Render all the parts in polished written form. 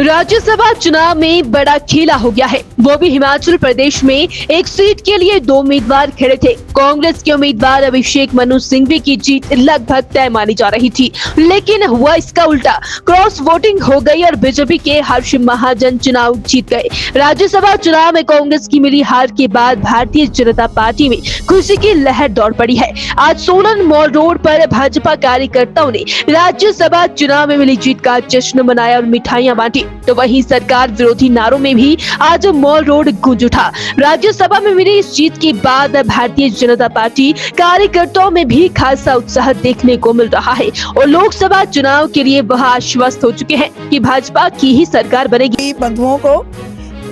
राज्यसभा चुनाव में बड़ा खेला हो गया है, वो भी हिमाचल प्रदेश में। एक सीट के लिए दो उम्मीदवार खड़े थे। कांग्रेस के उम्मीदवार अभिषेक मनु सिंघवी की जीत लगभग तय मानी जा रही थी, लेकिन हुआ इसका उल्टा। क्रॉस वोटिंग हो गई और बीजेपी के हर्ष महाजन चुनाव जीत गए। राज्यसभा चुनाव में कांग्रेस की मिली हार के बाद भारतीय जनता पार्टी में खुशी की लहर दौड़ पड़ी है। आज सोलन मॉल रोड पर भाजपा कार्यकर्ताओं ने राज्यसभा चुनाव में मिली जीत का जश्न मनाया और मिठाइयां बांटी। तो वहीं सरकार विरोधी नारों में भी आज मॉल रोड गूंज उठा। राज्यसभा में मिली इस जीत के बाद भारतीय जनता पार्टी कार्यकर्ताओं में भी खासा उत्साह देखने को मिल रहा है और लोकसभा चुनाव के लिए वह आश्वस्त हो चुके हैं कि भाजपा की ही सरकार बनेगी। बंधुओं को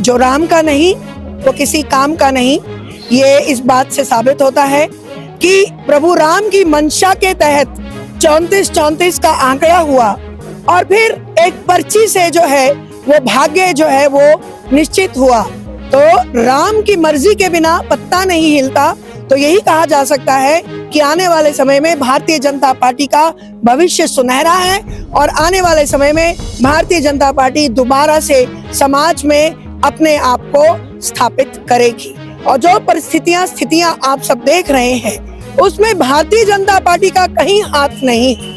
जो राम का नहीं वो किसी काम का नहीं, ये इस बात से साबित होता है कि प्रभु राम की मंशा के तहत 34-34 का आंकड़ा हुआ और फिर एक पर्ची से जो है वो भाग्य जो है वो निश्चित हुआ। तो राम की मर्जी के बिना पत्ता नहीं हिलता। तो यही कहा जा सकता है कि आने वाले समय में भारतीय जनता पार्टी का भविष्य सुनहरा है और आने वाले समय में भारतीय जनता पार्टी दोबारा से समाज में अपने आप को स्थापित करेगी। और जो स्थितियां आप सब देख रहे हैं उसमें भारतीय जनता पार्टी का कहीं हाथ नहीं।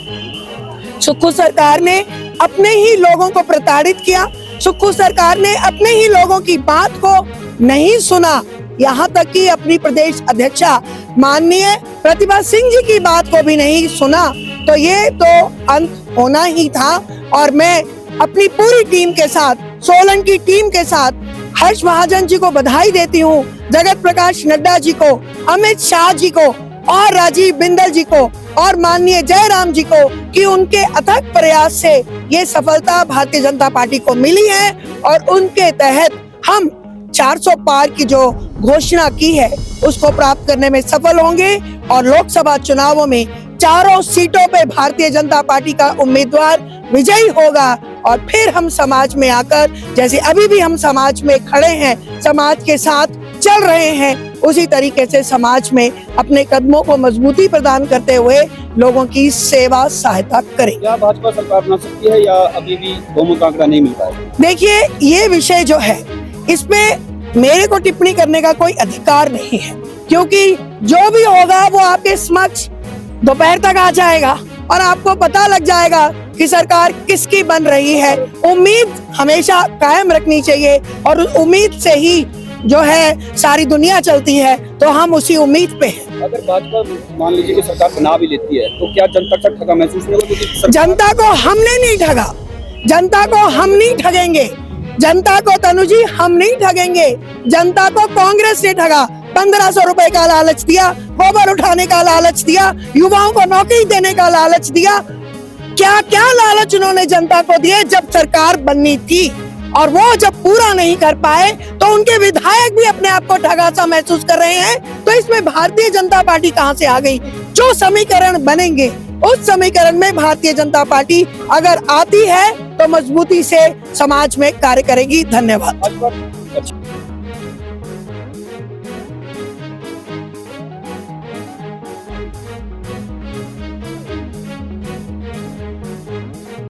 सुक्खू सरकार ने अपने ही लोगों को प्रताड़ित किया। सुक्खू सरकार ने अपने ही लोगों की बात को नहीं सुना, यहाँ तक कि अपनी प्रदेश अध्यक्षा माननीय प्रतिभा सिंह जी की बात को भी नहीं सुना। तो ये तो अंत होना ही था। और मैं अपनी पूरी टीम के साथ, सोलन की टीम के साथ हर्ष महाजन जी को बधाई देती हूँ, जगत प्रकाश नड्डा जी को, अमित शाह जी को और राजीव बिंदल जी को और माननीय जयराम जी को कि उनके अथक प्रयास से ये सफलता भारतीय जनता पार्टी को मिली है और उनके तहत हम 400 पार की जो घोषणा की है उसको प्राप्त करने में सफल होंगे और लोकसभा चुनावों में चारों सीटों पे भारतीय जनता पार्टी का उम्मीदवार विजयी होगा। और फिर हम समाज में आकर, जैसे अभी भी हम समाज में खड़े हैं, समाज के साथ चल रहे हैं, उसी तरीके से समाज में अपने कदमों को मजबूती प्रदान करते हुए लोगों की सेवा सहायता करें। क्या भाजपा सरकार बना सकती है या अभी भी बहुमत का आंकड़ा नहीं मिल पाया? देखिए, ये विषय जो है इसमें मेरे को टिप्पणी करने का कोई अधिकार नहीं है, क्योंकि जो भी होगा वो आपके समक्ष दोपहर तक आ जाएगा और आपको पता लग जाएगा कि सरकार किसकी बन रही है। उम्मीद हमेशा कायम रखनी चाहिए और उस उम्मीद से ही जो है सारी दुनिया चलती है। तो हम उसी उम्मीद पे हैं। अगर भाजपा मान लीजिए कि सरकार बना भी लेती है तो क्या जनता तक ठगा महसूस नहीं होगा? जनता को हमने नहीं ठगा, जनता को हम नहीं ठगेंगे, जनता को तनु जी हम नहीं ठगेंगे। जनता को कांग्रेस ने ठगा। 1500 रुपए का लालच दिया, गोबर उठाने का लालच दिया, युवाओं को नौकरी देने का लालच दिया। क्या क्या लालच उन्होंने जनता को दिए जब सरकार बननी थी, और वो जब पूरा नहीं कर पाए तो उनके विधायक भी अपने आप को ठगा सा महसूस कर रहे हैं। तो इसमें भारतीय जनता पार्टी कहां से आ गई? जो समीकरण बनेंगे उस समीकरण में भारतीय जनता पार्टी अगर आती है तो मजबूती से समाज में कार्य करेगी। धन्यवाद।